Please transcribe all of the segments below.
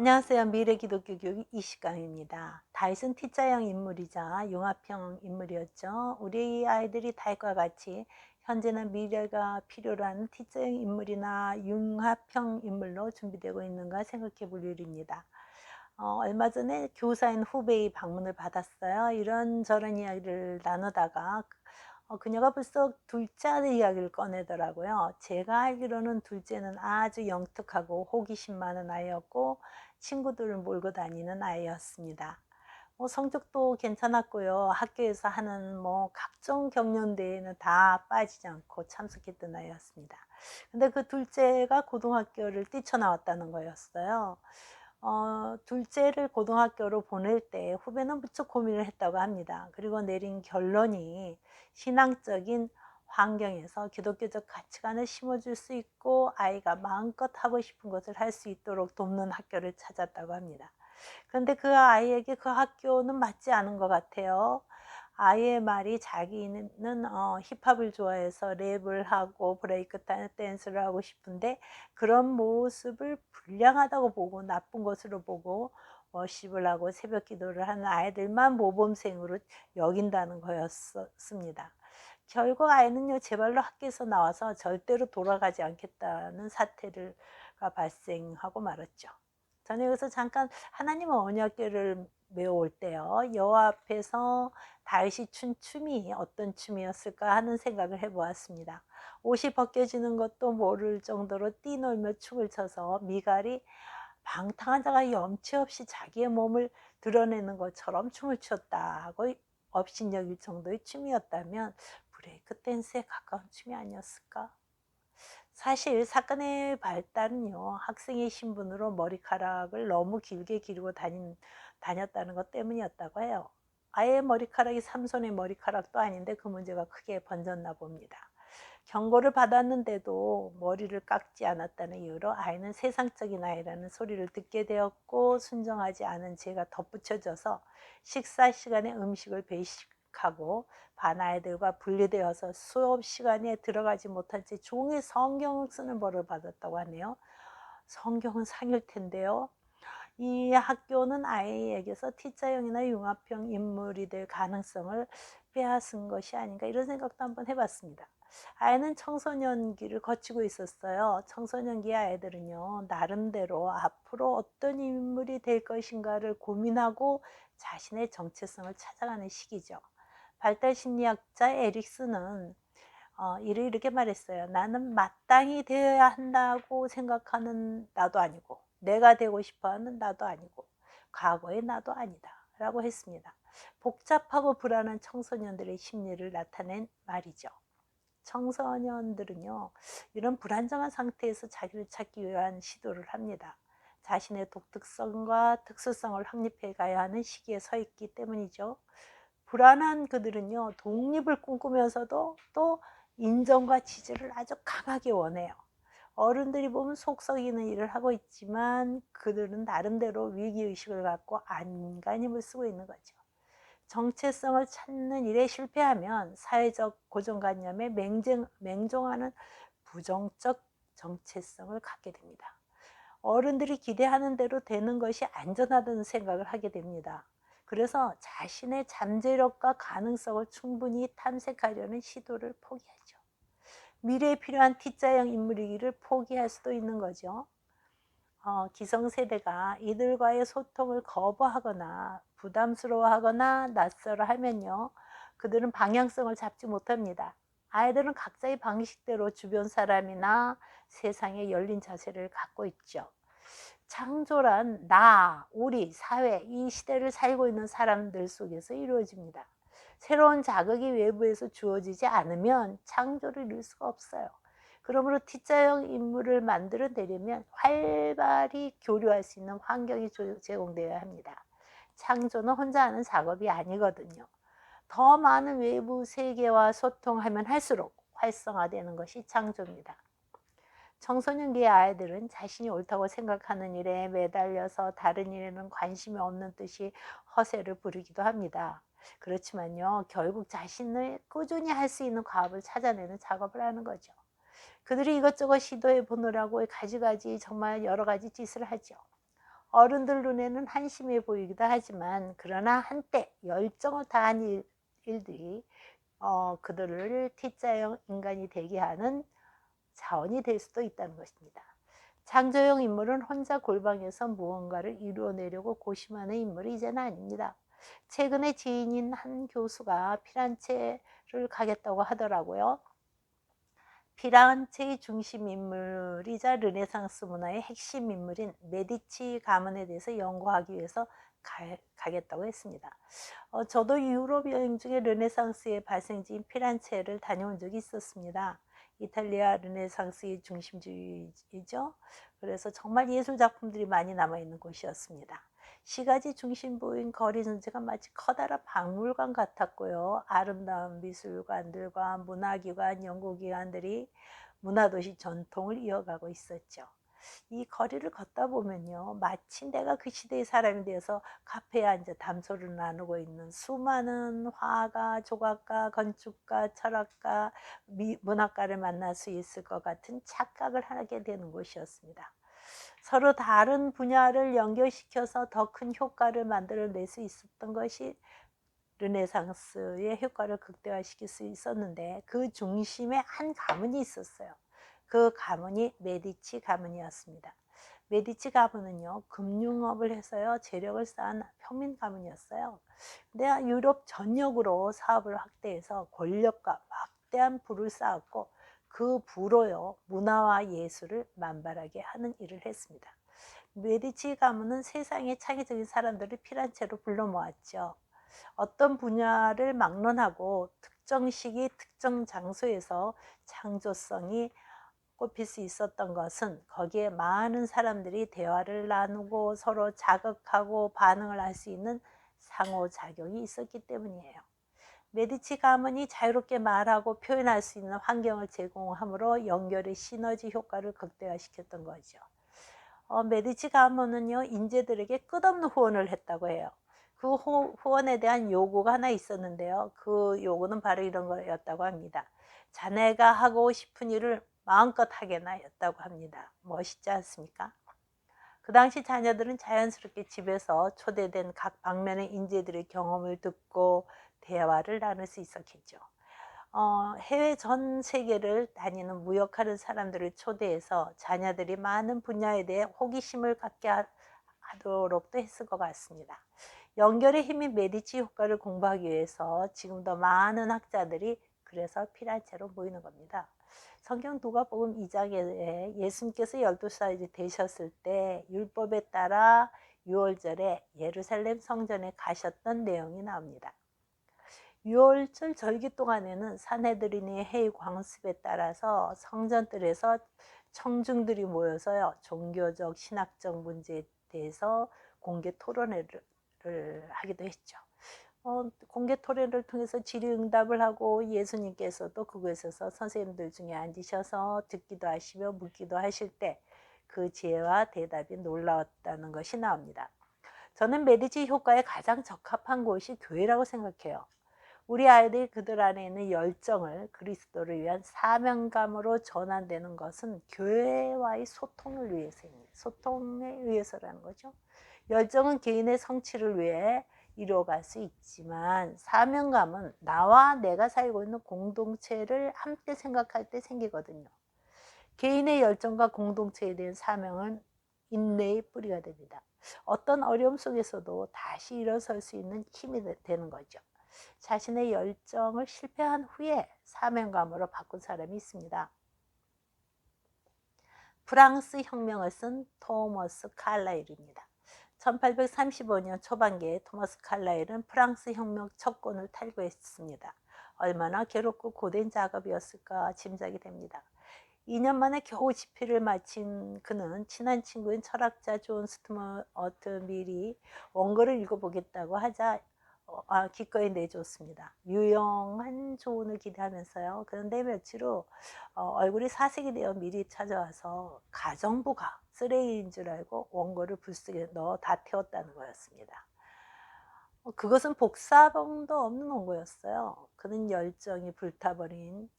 안녕하세요. 미래 기독교 교육 이시강입니다. 다윗은 T자형 인물이자 융합형 인물이었죠. 우리 아이들이 다윗과 같이 현재나 미래가 필요로 하는 T자형 인물이나 융합형 인물로 준비되고 있는가 생각해 볼 일입니다. 얼마 전에 교사인 후배의 방문을 받았어요. 이런저런 이야기를 나누다가 그녀가 벌써 둘째 아들 이야기를 꺼내더라고요. 제가 알기로는 둘째는 아주 영특하고 호기심 많은 아이였고 친구들을 몰고 다니는 아이였습니다. 성적도 괜찮았고요. 학교에서 하는 각종 경연대회는 다 빠지지 않고 참석했던 아이였습니다. 근데 그 둘째가 고등학교를 뛰쳐나왔다는 거였어요. 둘째를 고등학교로 보낼 때 후배는 무척 고민을 했다고 합니다. 그리고 내린 결론이 신앙적인 환경에서 기독교적 가치관을 심어줄 수 있고 아이가 마음껏 하고 싶은 것을 할 수 있도록 돕는 학교를 찾았다고 합니다. 그런데 그 아이에게 그 학교는 맞지 않은 것 같아요. 아이의 말이 자기는 힙합을 좋아해서 랩을 하고 브레이크 댄스를 하고 싶은데 그런 모습을 불량하다고 보고 나쁜 것으로 보고 워십을 하고 새벽 기도를 하는 아이들만 모범생으로 여긴다는 거였습니다. 결국 아이는요, 제발로 학교에서 나와서 절대로 돌아가지 않겠다는 사태가 발생하고 말았죠. 저는 여기서 잠깐 하나님 언약궤를 외워올 때요, 여호와 앞에서 다윗이 춘 춤이 어떤 춤이었을까 하는 생각을 해보았습니다. 옷이 벗겨지는 것도 모를 정도로 뛰놀며 춤을 춰서 미갈이 방탕한 자가 염치 없이 자기의 몸을 드러내는 것처럼 춤을 췄다고 업신여길 정도의 춤이었다면 브레이크 댄스에 가까운 춤이 아니었을까? 사실 사건의 발단은요, 학생의 신분으로 머리카락을 너무 길게 기르고 다녔다는 것 때문이었다고 해요. 아예 머리카락이 삼손의 머리카락도 아닌데 그 문제가 크게 번졌나 봅니다. 경고를 받았는데도 머리를 깎지 않았다는 이유로 아이는 세상적인 아이라는 소리를 듣게 되었고 순정하지 않은 죄가 덧붙여져서 식사 시간에 음식을 배식하고 반 아이들과 분리되어서 수업 시간에 들어가지 못한 채 종이 성경을 쓰는 벌을 받았다고 하네요. 성경은 상일 텐데요. 이 학교는 아이에게서 T자형이나 융합형 인물이 될 가능성을 빼앗은 것이 아닌가 이런 생각도 한번 해봤습니다. 아이는 청소년기를 거치고 있었어요. 청소년기 아이들은요, 나름대로 앞으로 어떤 인물이 될 것인가를 고민하고 자신의 정체성을 찾아가는 시기죠. 발달 심리학자 에릭슨은 이를 이렇게 말했어요. 나는 마땅히 되어야 한다고 생각하는 나도 아니고 내가 되고 싶어하는 나도 아니고 과거의 나도 아니다 라고 했습니다. 복잡하고 불안한 청소년들의 심리를 나타낸 말이죠. 청소년들은요, 이런 불안정한 상태에서 자기를 찾기 위한 시도를 합니다. 자신의 독특성과 특수성을 확립해 가야 하는 시기에 서 있기 때문이죠. 불안한 그들은요, 독립을 꿈꾸면서도 또 인정과 지지를 아주 강하게 원해요. 어른들이 보면 속 썩이는 일을 하고 있지만 그들은 나름대로 위기의식을 갖고 안간힘을 쓰고 있는 거죠. 정체성을 찾는 일에 실패하면 사회적 고정관념에 맹종하는 부정적 정체성을 갖게 됩니다. 어른들이 기대하는 대로 되는 것이 안전하다는 생각을 하게 됩니다. 그래서 자신의 잠재력과 가능성을 충분히 탐색하려는 시도를 포기하죠. 미래에 필요한 T자형 인물이기를 포기할 수도 있는 거죠. 기성세대가 이들과의 소통을 거부하거나 부담스러워하거나 낯설어 하면요, 그들은 방향성을 잡지 못합니다. 아이들은 각자의 방식대로 주변 사람이나 세상에 열린 자세를 갖고 있죠. 창조란 나, 우리, 사회, 이 시대를 살고 있는 사람들 속에서 이루어집니다. 새로운 자극이 외부에서 주어지지 않으면 창조를 이룰 수가 없어요. 그러므로 T자형 인물을 만들어내려면 활발히 교류할 수 있는 환경이 제공되어야 합니다. 창조는 혼자 하는 작업이 아니거든요. 더 많은 외부 세계와 소통하면 할수록 활성화되는 것이 창조입니다. 청소년기의 아이들은 자신이 옳다고 생각하는 일에 매달려서 다른 일에는 관심이 없는 듯이 허세를 부리기도 합니다. 그렇지만요, 결국 자신을 꾸준히 할 수 있는 과업을 찾아내는 작업을 하는 거죠. 그들이 이것저것 시도해 보느라고 가지가지 정말 여러 가지 짓을 하죠. 어른들 눈에는 한심해 보이기도 하지만 그러나 한때 열정을 다한 일들이 그들을 T자형 인간이 되게 하는 자원이 될 수도 있다는 것입니다. 창조형 인물은 혼자 골방에서 무언가를 이루어내려고 고심하는 인물이 이제는 아닙니다. 최근에 지인인 한 교수가 피란체를 가겠다고 하더라고요. 피란체의 중심 인물이자 르네상스 문화의 핵심 인물인 메디치 가문에 대해서 연구하기 위해서 가겠다고 했습니다. 저도 유럽 여행 중에 르네상스의 발생지인 피란체를 다녀온 적이 있었습니다. 이탈리아 르네상스의 중심지이죠. 그래서 정말 예술 작품들이 많이 남아있는 곳이었습니다. 시가지 중심부인 거리 전체가 마치 커다란 박물관 같았고요. 아름다운 미술관들과 문화기관, 연구기관들이 문화도시 전통을 이어가고 있었죠. 이 거리를 걷다 보면요, 마치 내가 그 시대의 사람이 되어서 카페에 앉아 담소를 나누고 있는 수많은 화가, 조각가, 건축가, 철학가, 문학가를 만날 수 있을 것 같은 착각을 하게 되는 곳이었습니다. 서로 다른 분야를 연결시켜서 더 큰 효과를 만들어낼 수 있었던 것이 르네상스의 효과를 극대화시킬 수 있었는데, 그 중심에 한 가문이 있었어요. 그 가문이 메디치 가문이었습니다. 메디치 가문은요, 금융업을 해서요 재력을 쌓은 평민 가문이었어요. 근데 유럽 전역으로 사업을 확대해서 권력과 막대한 부를 쌓았고, 그 부로요 문화와 예술을 만발하게 하는 일을 했습니다. 메디치 가문은 세상의 창의적인 사람들을 피란체로 불러 모았죠. 어떤 분야를 막론하고 특정 시기 특정 장소에서 창조성이 꼽힐 수 있었던 것은 거기에 많은 사람들이 대화를 나누고 서로 자극하고 반응을 할 수 있는 상호작용이 있었기 때문이에요. 메디치 가문이 자유롭게 말하고 표현할 수 있는 환경을 제공함으로 연결의 시너지 효과를 극대화시켰던 거죠. 메디치 가문은요, 인재들에게 끝없는 후원을 했다고 해요. 그 후원에 대한 요구가 하나 있었는데요. 그 요구는 바로 이런 거였다고 합니다. 자네가 하고 싶은 일을 마음껏 하게나 였다고 합니다. 멋있지 않습니까? 그 당시 자녀들은 자연스럽게 집에서 초대된 각 방면의 인재들의 경험을 듣고 대화를 나눌 수 있었겠죠. 해외 전 세계를 다니는 무역하는 사람들을 초대해서 자녀들이 많은 분야에 대해 호기심을 갖게 하도록도 했을 것 같습니다. 연결의 힘인 메디치 효과를 공부하기 위해서 지금 더 많은 학자들이 그래서 피란체로 모이는 겁니다. 성경 누가복음 2장에 예수님께서 12살이 되셨을 때 율법에 따라 6월절에 예루살렘 성전에 가셨던 내용이 나옵니다. 6월절 절기 동안에는 산헤드린의 회의 광습에 따라서 성전들에서 청중들이 모여서요, 종교적, 신학적 문제에 대해서 공개 토론회를 하기도 했죠. 공개 토론을 통해서 질의응답을 하고 예수님께서도 그곳에서 선생님들 중에 앉으셔서 듣기도 하시며 묻기도 하실 때 그 지혜와 대답이 놀라웠다는 것이 나옵니다. 저는 메디치 효과에 가장 적합한 곳이 교회라고 생각해요. 우리 아이들이 그들 안에 있는 열정을 그리스도를 위한 사명감으로 전환되는 것은 교회와의 소통을 위해서입니다. 소통에 의해서라는 거죠. 열정은 개인의 성취를 위해 이루어갈 수 있지만 사명감은 나와 내가 살고 있는 공동체를 함께 생각할 때 생기거든요. 개인의 열정과 공동체에 대한 사명은 인내의 뿌리가 됩니다. 어떤 어려움 속에서도 다시 일어설 수 있는 힘이 되는 거죠. 자신의 열정을 실패한 후에 사명감으로 바꾼 사람이 있습니다. 프랑스 혁명을 쓴 토머스 칼라일입니다. 1835년 초반기에 토머스 칼라일은 프랑스 혁명 첫 권을 탈고했습니다. 얼마나 괴롭고 고된 작업이었을까 짐작이 됩니다. 2년 만에 겨우 집필을 마친 그는 친한 친구인 철학자 존 스튜어트 밀이 원고를 읽어보겠다고 하자 기꺼이 내줬습니다. 유용한 조언을 기대하면서요. 그런데 며칠 후 얼굴이 사색이 되어 미리 찾아와서 가정부가 쓰레기인 줄 알고 원고를 불쑥에 넣어 다 태웠다는 거였습니다. 그것은 복사본도 없는 원고였어요. 그는 열정이 불타버린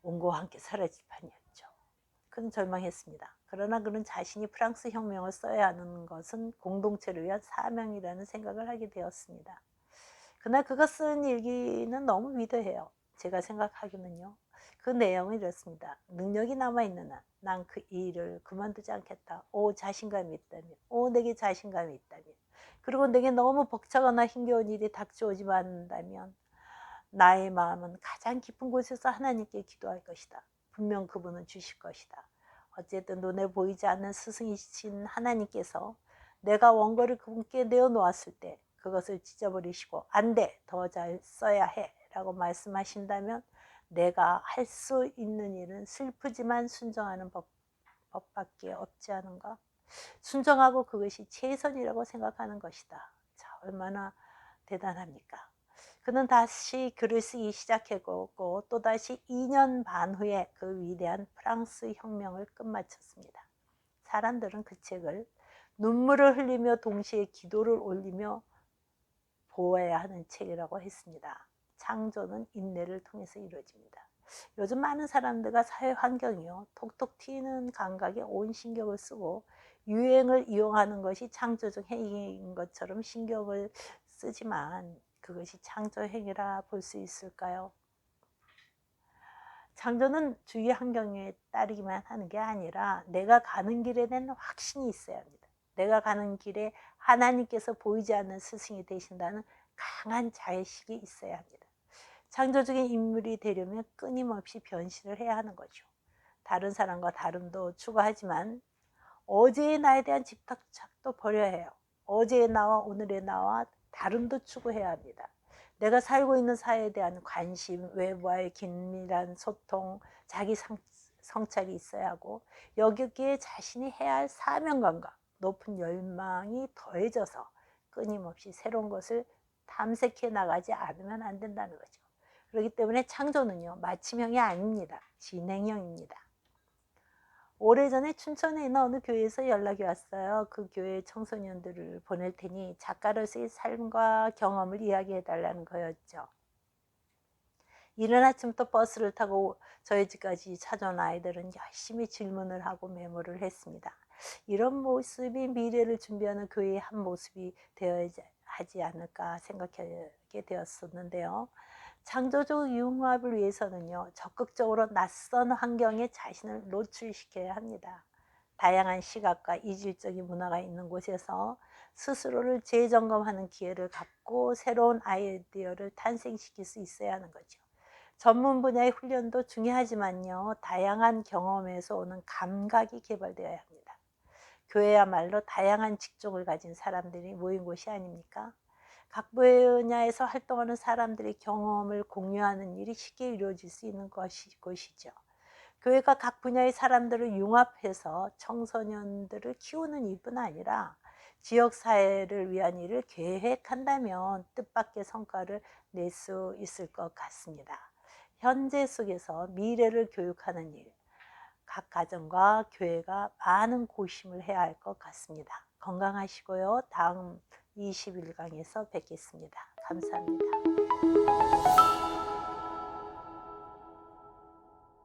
원고와 함께 사라질 판이었죠. 그는 절망했습니다. 그러나 그는 자신이 프랑스 혁명을 써야 하는 것은 공동체를 위한 사명이라는 생각을 하게 되었습니다. 그날 그가 쓴 일기는 너무 위대해요. 제가 생각하기는요. 그 내용은 이렇습니다. 능력이 남아있는 한 난 그 일을 그만두지 않겠다. 오 자신감이 있다면, 오 내게 자신감이 있다면, 그리고 내게 너무 벅차거나 힘겨운 일이 닥쳐오지만 않는다면 나의 마음은 가장 깊은 곳에서 하나님께 기도할 것이다. 분명 그분은 주실 것이다. 어쨌든 눈에 보이지 않는 스승이신 하나님께서 내가 원고를 그분께 내어놓았을 때 그것을 찢어버리시고 안 돼, 더 잘 써야 해 라고 말씀하신다면 내가 할 수 있는 일은 슬프지만 순종하는 법밖에 없지 않은가? 순종하고 그것이 최선이라고 생각하는 것이다. 자, 얼마나 대단합니까? 그는 다시 글을 쓰기 시작했고 또다시 2년 반 후에 그 위대한 프랑스 혁명을 끝마쳤습니다. 사람들은 그 책을 눈물을 흘리며 동시에 기도를 올리며 보아야 하는 책이라고 했습니다. 창조는 인내를 통해서 이루어집니다. 요즘 많은 사람들과 사회 환경이요, 톡톡 튀는 감각에 온 신경을 쓰고 유행을 이용하는 것이 창조적 행위인 것처럼 신경을 쓰지만 그것이 창조 행위라 볼 수 있을까요? 창조는 주위 환경에 따르기만 하는 게 아니라 내가 가는 길에 대한 확신이 있어야 합니다. 내가 가는 길에 하나님께서 보이지 않는 스승이 되신다는 강한 자의식이 있어야 합니다. 창조적인 인물이 되려면 끊임없이 변신을 해야 하는 거죠. 다른 사람과 다름도 추구하지만 어제의 나에 대한 집착도 버려야 해요. 어제의 나와 오늘의 나와 다름도 추구해야 합니다. 내가 살고 있는 사회에 대한 관심, 외부와의 긴밀한 소통, 자기 성찰이 있어야 하고 여기에 자신이 해야 할 사명감과 높은 열망이 더해져서 끊임없이 새로운 것을 탐색해 나가지 않으면 안 된다는 거죠. 그렇기 때문에 창조는요, 마침형이 아닙니다. 진행형입니다. 오래전에 춘천에 있는 어느 교회에서 연락이 왔어요. 그 교회 청소년들을 보낼 테니 작가로서의 삶과 경험을 이야기해 달라는 거였죠. 이른 아침부터 버스를 타고 저희 집까지 찾아온 아이들은 열심히 질문을 하고 메모를 했습니다. 이런 모습이 미래를 준비하는 교회의 한 모습이 되어야 하지 않을까 생각하게 되었었는데요. 창조적 융합을 위해서는요, 적극적으로 낯선 환경에 자신을 노출시켜야 합니다. 다양한 시각과 이질적인 문화가 있는 곳에서 스스로를 재점검하는 기회를 갖고 새로운 아이디어를 탄생시킬 수 있어야 하는 거죠. 전문 분야의 훈련도 중요하지만요, 다양한 경험에서 오는 감각이 개발되어야 합니다. 교회야말로 다양한 직종을 가진 사람들이 모인 곳이 아닙니까? 각 분야에서 활동하는 사람들의 경험을 공유하는 일이 쉽게 이루어질 수 있는 곳이죠. 교회가 각 분야의 사람들을 융합해서 청소년들을 키우는 일뿐 아니라 지역사회를 위한 일을 계획한다면 뜻밖의 성과를 낼 수 있을 것 같습니다. 현재 속에서 미래를 교육하는 일, 각 가정과 교회가 많은 고심을 해야 할 것 같습니다. 건강하시고요. 다음 21강에서 뵙겠습니다. 감사합니다.